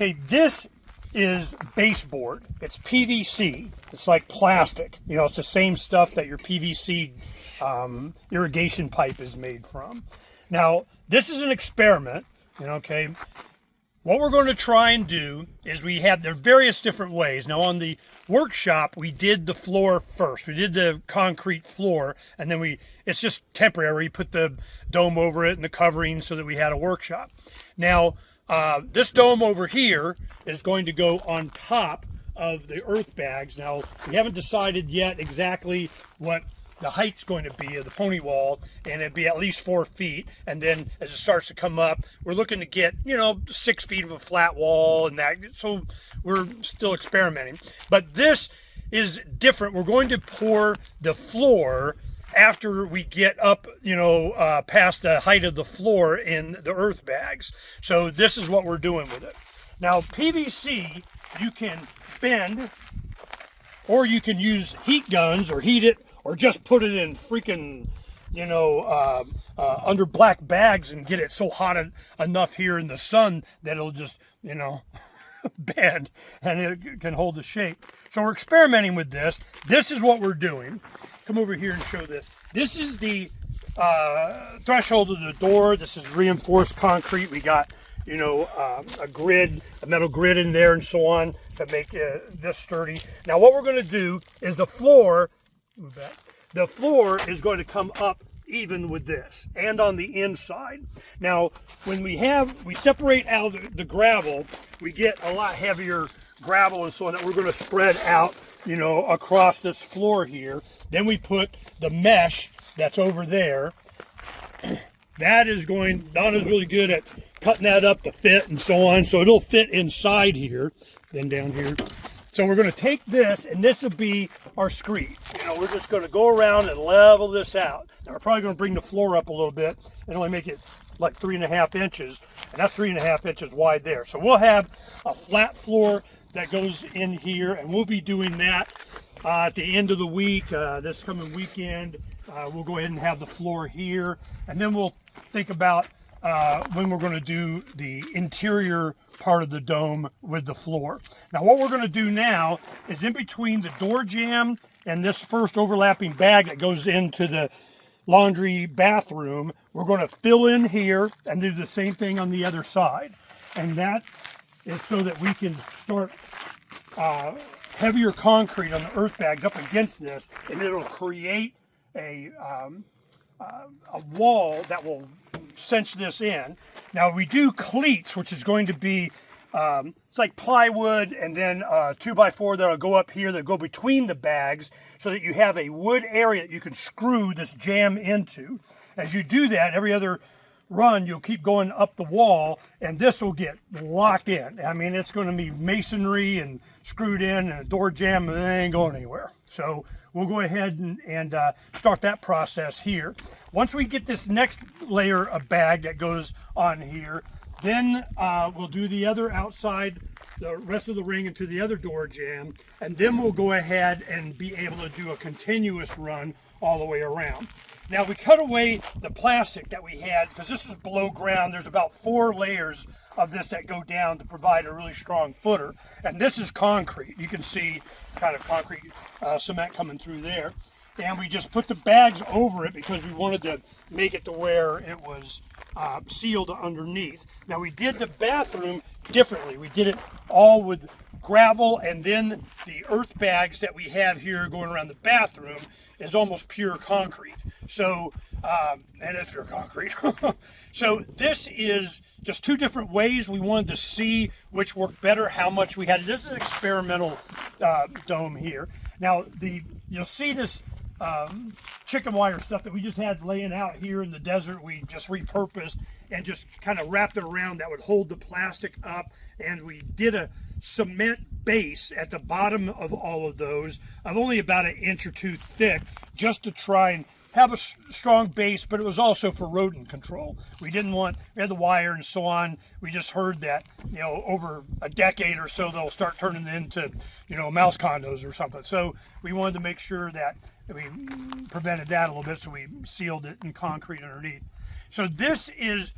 Okay, this is baseboard. It's PVC. It's like plastic. You know, it's the same stuff that your PVC irrigation pipe is made from. Now, this is an experiment, okay? What we're going to try and do is there are various different ways. Now, on the workshop, we did the floor first. We did the concrete floor, and then it's just temporary. We put the dome over it and the covering so that we had a workshop. Now, this dome over here is going to go on top of the earth bags. Now, we haven't decided yet exactly what the height's going to be of the pony wall, and it'd be at least 4 feet. And then as it starts to come up, we're looking to get, 6 feet of a flat wall and that. So we're still experimenting. But this is different. We're going to pour the floor after we get up, past the height of the floor in the earth bags. So this is what we're doing with it. Now, PVC, you can bend, or you can use heat guns or heat it, or just put it in freaking, under black bags and get it so hot enough here in the sun that it'll just, bend and it can hold the shape. So we're experimenting with this. This is what we're doing. Come over here and show this. This is the threshold of the door. This is reinforced concrete. We got, a metal grid in there and so on to make this sturdy. Now what we're going to do is the floor is going to come up even with this and on the inside. Now, when we separate out the gravel, we get a lot heavier gravel and so on that we're going to spread out, across this floor here. Then we put the mesh that's over there. Donna's really good at cutting that up to fit and so on. So it'll fit inside here, then down here. So we're going to take this, and this will be our screed. We're just going to go around and level this out. Now we're probably going to bring the floor up a little bit and only make it like 3.5 inches, and that's 3.5 inches wide there. So we'll have a flat floor that goes in here, and we'll be doing that at the end of the week, this coming weekend. We'll go ahead and have the floor here, and then we'll think about when we're going to do the interior part of the dome with the floor. Now what we're going to do now is in between the door jamb and this first overlapping bag that goes into the laundry bathroom, we're going to fill in here and do the same thing on the other side. And that is so that we can start heavier concrete on the earth bags up against this, and it'll create a wall that will cinch this in. Now we do cleats, which is going to be it's like plywood, and then 2x4 that'll go up here that go between the bags, so that you have a wood area that you can screw this jamb into. As you do that, every other run you'll keep going up the wall, and this will get locked in. I mean, it's going to be masonry and screwed in and a door jamb, and it ain't going anywhere. So we'll go ahead and start that process here. Once we get this next layer of bag that goes on here, then we'll do the other outside, the rest of the ring into the other door jamb, and then we'll go ahead and be able to do a continuous run all the way around. Now we cut away the plastic that we had, because this is below ground. There's about 4 layers of this that go down to provide a really strong footer, and this is concrete. You can see kind of concrete cement coming through there, and we just put the bags over it because we wanted to make it to where it was sealed underneath. Now we did the bathroom differently. We did it all with gravel, and then the earth bags that we have here going around the bathroom is almost pure concrete. So, and it's pure concrete. So this is just 2 different ways. We wanted to see which worked better, how much we had. This is an experimental dome here. Now you'll see this chicken wire stuff that we just had laying out here in the desert. We just repurposed and just kind of wrapped it around that would hold the plastic up, and we did a cement base at the bottom of all of those of only about 1 inch or 2 thick, just to try and have a strong base, but it was also for rodent control. We had the wire and so on. We just heard that, over a decade or so, they'll start turning into, mouse condos or something. So we wanted to make sure that we prevented that a little bit, so we sealed it in concrete underneath. So this is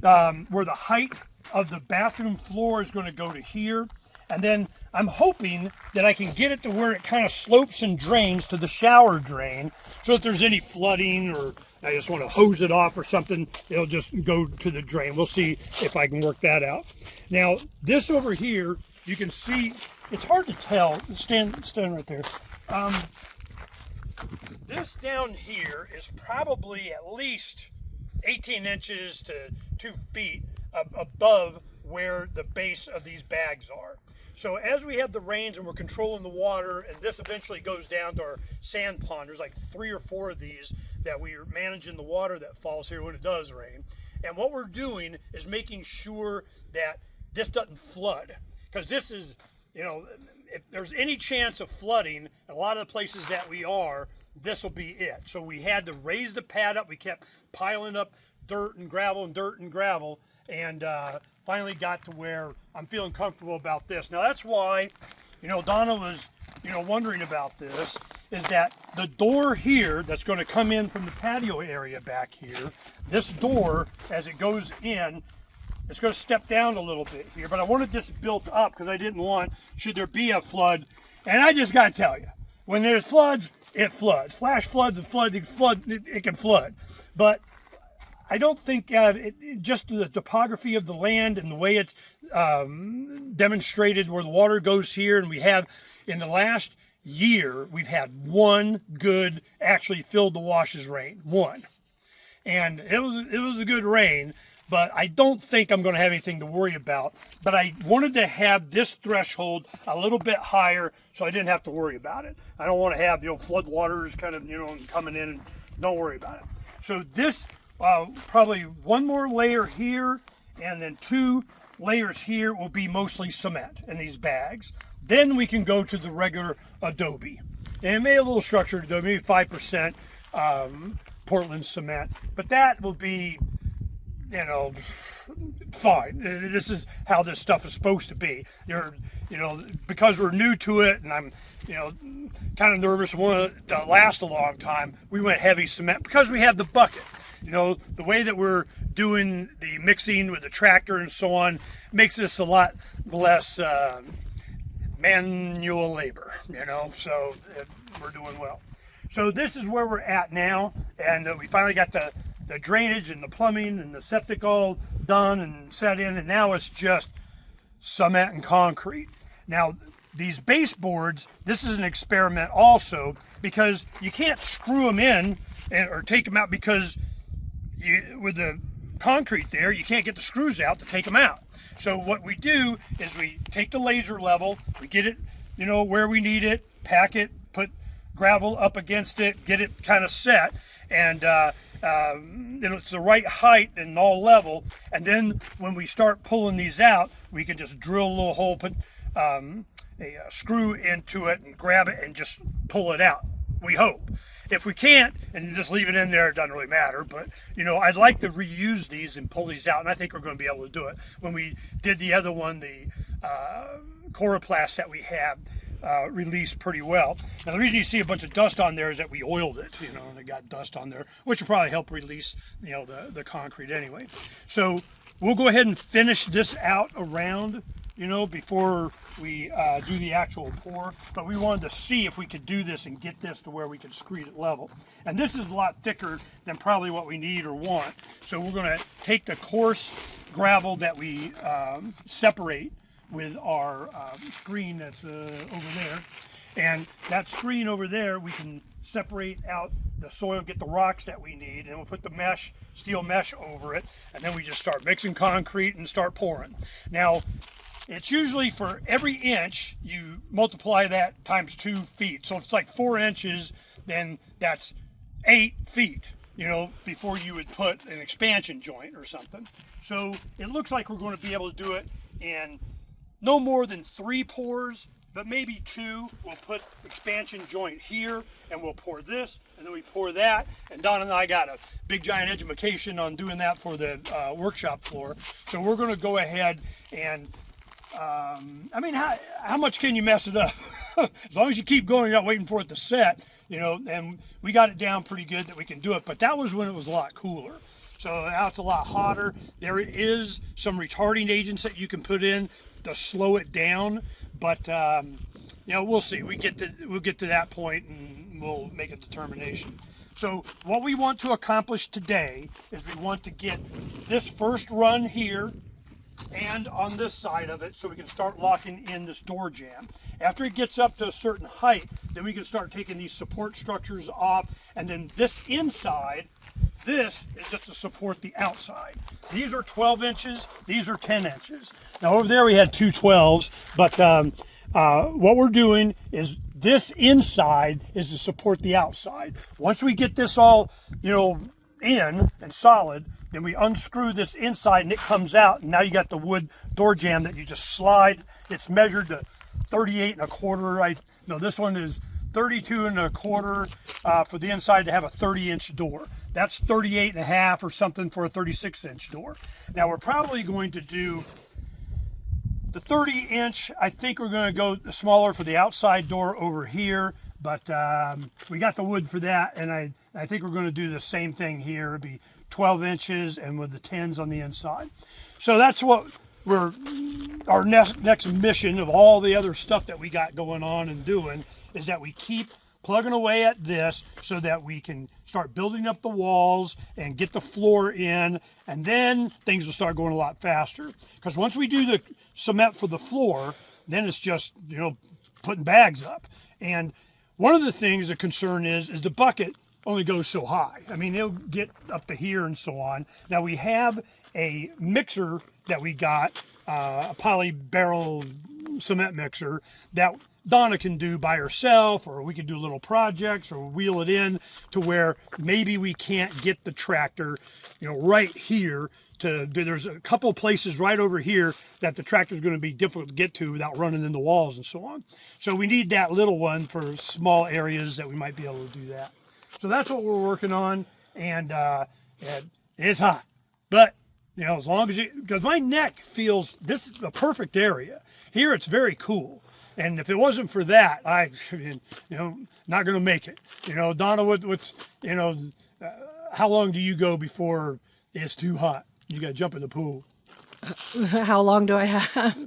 where the height of the bathroom floor is going to go to here. And then I'm hoping that I can get it to where it kind of slopes and drains to the shower drain. So if there's any flooding or I just want to hose it off or something, it'll just go to the drain. We'll see if I can work that out. Now, this over here, you can see, it's hard to tell. Stand right there. This down here is probably at least 18 inches to 2 feet above where the base of these bags are. So as we have the rains and we're controlling the water, and this eventually goes down to our sand pond, there's like 3 or 4 of these that we are managing the water that falls here when it does rain. And what we're doing is making sure that this doesn't flood, because this is, you know, if there's any chance of flooding, a lot of the places that we are, this will be it. So we had to raise the pad up. We kept piling up dirt and gravel and dirt and gravel, and finally got to where I'm feeling comfortable about this. Now that's why, you know, Donna was, you know, wondering about this, is that the door here that's going to come in from the patio area back here, this door, as it goes in, it's going to step down a little bit here, but I wanted this built up because I didn't want, should there be a flood, and I just got to tell you, when there's floods, it floods. Flash floods and it can flood. But I don't think just the topography of the land and the way it's demonstrated where the water goes here, and we have in the last year we've had one good actually filled the washes rain, one, and it was a good rain. But I don't think I'm going to have anything to worry about. But I wanted to have this threshold a little bit higher so I didn't have to worry about it. I don't want to have, you know, flood waters kind of, you know, coming in, and don't worry about it. So this, probably one more layer here and then 2 layers here will be mostly cement in these bags. Then we can go to the regular adobe. And it may have a little structured adobe, maybe 5% Portland cement. But that will be, you know, fine. This is how this stuff is supposed to be. You know, because we're new to it, and I'm, you know, kind of nervous, want it to last a long time, we went heavy cement because we have the bucket. You know, the way that we're doing the mixing with the tractor and so on makes this a lot less manual labor, you know, so we're doing well. So this is where we're at now, and we finally got the drainage and the plumbing and the septic all done and set in, and now it's just cement and concrete. Now these baseboards, this is an experiment also, because you can't screw them in or take them out, because with the concrete there, you can't get the screws out to take them out. So what we do is we take the laser level, we get it, you know, where we need it, pack it, put gravel up against it, get it kind of set, and it's the right height and all level. And then when we start pulling these out, we can just drill a little hole, put a screw into it and grab it and just pull it out, we hope. If we can't and just leave it in there, it doesn't really matter. But, you know, I'd like to reuse these and pull these out, and I think we're going to be able to do it. When we did the other one, the coroplast that we had, released pretty well. Now the reason you see a bunch of dust on there is that we oiled it, you know, and it got dust on there, which will probably help release, you know, the concrete anyway. So we'll go ahead and finish this out around, you know, before we do the actual pour. But we wanted to see if we could do this and get this to where we could screed it level. And this is a lot thicker than probably what we need or want. So we're going to take the coarse gravel that we separate with our screen that's over there, and that screen over there we can separate out the soil, get the rocks that we need, and we'll put the mesh, steel mesh over it, and then we just start mixing concrete and start pouring. Now it's usually for every inch you multiply that times 2 feet, so if it's like 4 inches, then that's 8 feet, you know, before you would put an expansion joint or something. So it looks like we're going to be able to do it in no more than 3 pours, but maybe 2. We'll put expansion joint here, and we'll pour this, and then we pour that. And Don and I got a big giant education on doing that for the workshop floor. So we're going to go ahead and, I mean, how much can you mess it up? As long as you keep going, you're not waiting for it to set, you know, and we got it down pretty good that we can do it. But that was when it was a lot cooler. So now it's a lot hotter. There is some retarding agents that you can put in to slow it down, but you know, we'll see. We'll get to that point and we'll make a determination. So what we want to accomplish today is we want to get this first run here and on this side of it so we can start locking in this door jamb. After it gets up to a certain height, then we can start taking these support structures off, and then this inside, this is just to support the outside. These are 12 inches, these are 10 inches. Now over there we had two 12s, but what we're doing is this inside is to support the outside. Once we get this all, you know, in and solid, then we unscrew this inside and it comes out, and now you got the wood door jamb that you just slide. It's measured to 38 1/4. No, this one is 32 1/4 for the inside to have a 30-inch door. That's 38 1/2 or something for a 36-inch door. Now we're probably going to do the 30-inch. I think we're going to go smaller for the outside door over here, but we got the wood for that, and I think we're going to do the same thing here. It'd be 12 inches and with the 10s on the inside. So that's what our next mission of all the other stuff that we got going on and doing, is that we keep plugging away at this so that we can start building up the walls and get the floor in, and then things will start going a lot faster. Because once we do the cement for the floor, then it's just, you know, putting bags up. And one of the things, the concern is the bucket only goes so high. I mean, it'll get up to here and so on. Now we have a mixer that we got, a poly barrel cement mixer that Donna can do by herself, or we can do little projects or wheel it in to where maybe we can't get the tractor, you know, right here. There's a couple places right over here that the tractor is going to be difficult to get to without running in the walls and so on. So we need that little one for small areas that we might be able to do that. So that's what we're working on, and it's hot. But, you know, as long as because my neck feels, this is a perfect area. Here it's very cool. And if it wasn't for that, you know, not going to make it. You know, Donna, what's, you know, how long do you go before it's too hot? You got to jump in the pool. How long do I have?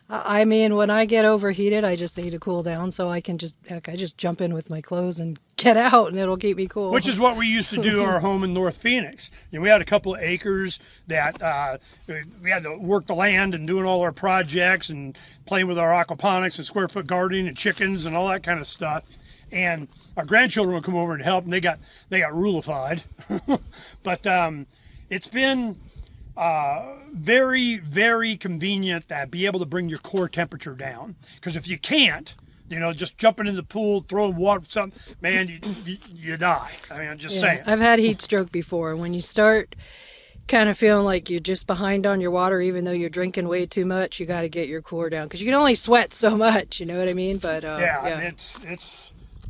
I mean, when I get overheated, I just need to cool down, so I can just, heck, I just jump in with my clothes and get out, and it'll keep me cool. Which is what we used to do our home in North Phoenix. You know, we had a couple of acres that we had to work the land and doing all our projects and playing with our aquaponics and square foot gardening and chickens and all that kind of stuff. And our grandchildren would come over and help, and they got rulified. But it's been very, very convenient to be able to bring your core temperature down. Because if you can't, you know, just jumping in the pool, throwing water, something, man, you die. I mean, I'm just saying. I've had heat stroke before. When you start kind of feeling like you're just behind on your water, even though you're drinking way too much, you got to get your core down, because you can only sweat so much. You know what I mean? But yeah. It's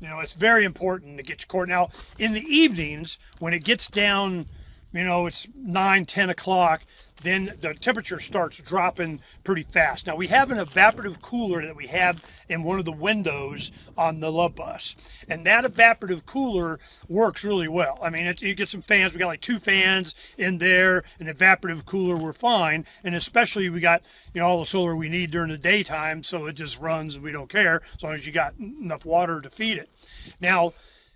you know, it's very important to get your core. Now, in the evenings when it gets down, you know, it's 9, 10 o'clock, then the temperature starts dropping pretty fast. Now we have an evaporative cooler that we have in one of the windows on the love bus, and that evaporative cooler works really well. I mean, you get some fans. We got like 2 fans in there, an evaporative cooler, we're fine. And especially we got, you know, all the solar we need during the daytime, so it just runs and we don't care as long as you got enough water to feed it. Now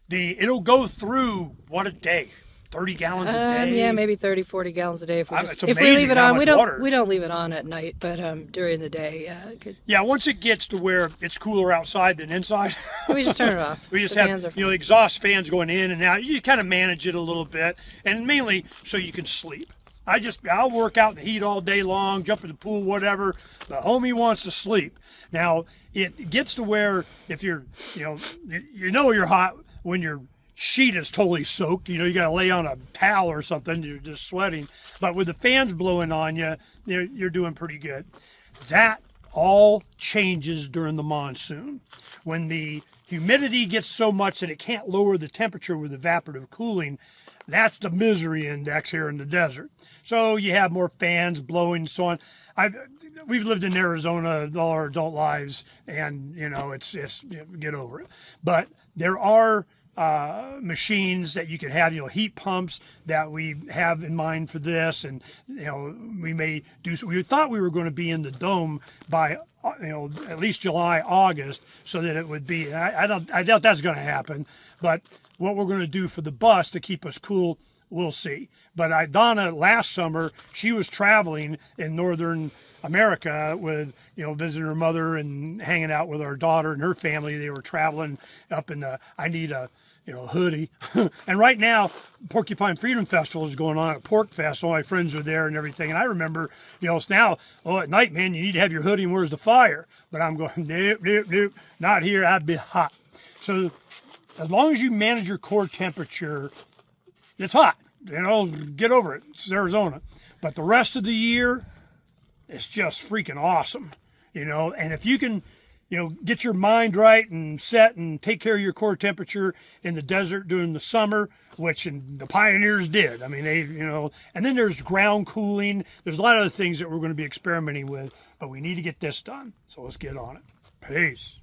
it'll go through, what, a day? 30 gallons a day? Yeah, maybe 30, 40 gallons a day. If we leave it on, we don't leave it on at night, but during the day, yeah. Yeah, once it gets to where it's cooler outside than inside, we just turn it off. We just have, you know, exhaust fans going in and out. You kind of manage it a little bit, and mainly so you can sleep. I'll work out in the heat all day long, jump in the pool, whatever. The homie wants to sleep. Now, it gets to where if you're you're hot when you're sheet is totally soaked. You know, you got to lay on a towel or something. You're just sweating. But with the fans blowing on you, you're doing pretty good. That all changes during the monsoon. When the humidity gets so much that it can't lower the temperature with evaporative cooling, that's the misery index here in the desert. So you have more fans blowing and so on. We've lived in Arizona all our adult lives, and, you know, it's just, you know, get over it. But there are machines that you can have, heat pumps that we have in mind for this, and we may do. We thought we were going to be in the dome by at least July, August, so that it would be. I doubt that's going to happen, but what we're going to do for the bus to keep us cool, we'll see. But Donna last summer, she was traveling in northern America with visiting her mother and hanging out with our daughter and her family. They were traveling up in the. I need a hoodie. And right now, Porcupine Freedom Festival is going on at Pork Fest. All my friends are there and everything. And I remember, it's now, at night, man, you need to have your hoodie and where's the fire? But I'm going, nope, not here. I'd be hot. So as long as you manage your core temperature, it's hot. Get over it. It's Arizona. But the rest of the year, it's just freaking awesome. And if you can, get your mind right and set and take care of your core temperature in the desert during the summer, which the pioneers did. I mean, they, and then there's ground cooling. There's a lot of other things that we're going to be experimenting with, but we need to get this done. So let's get on it. Peace.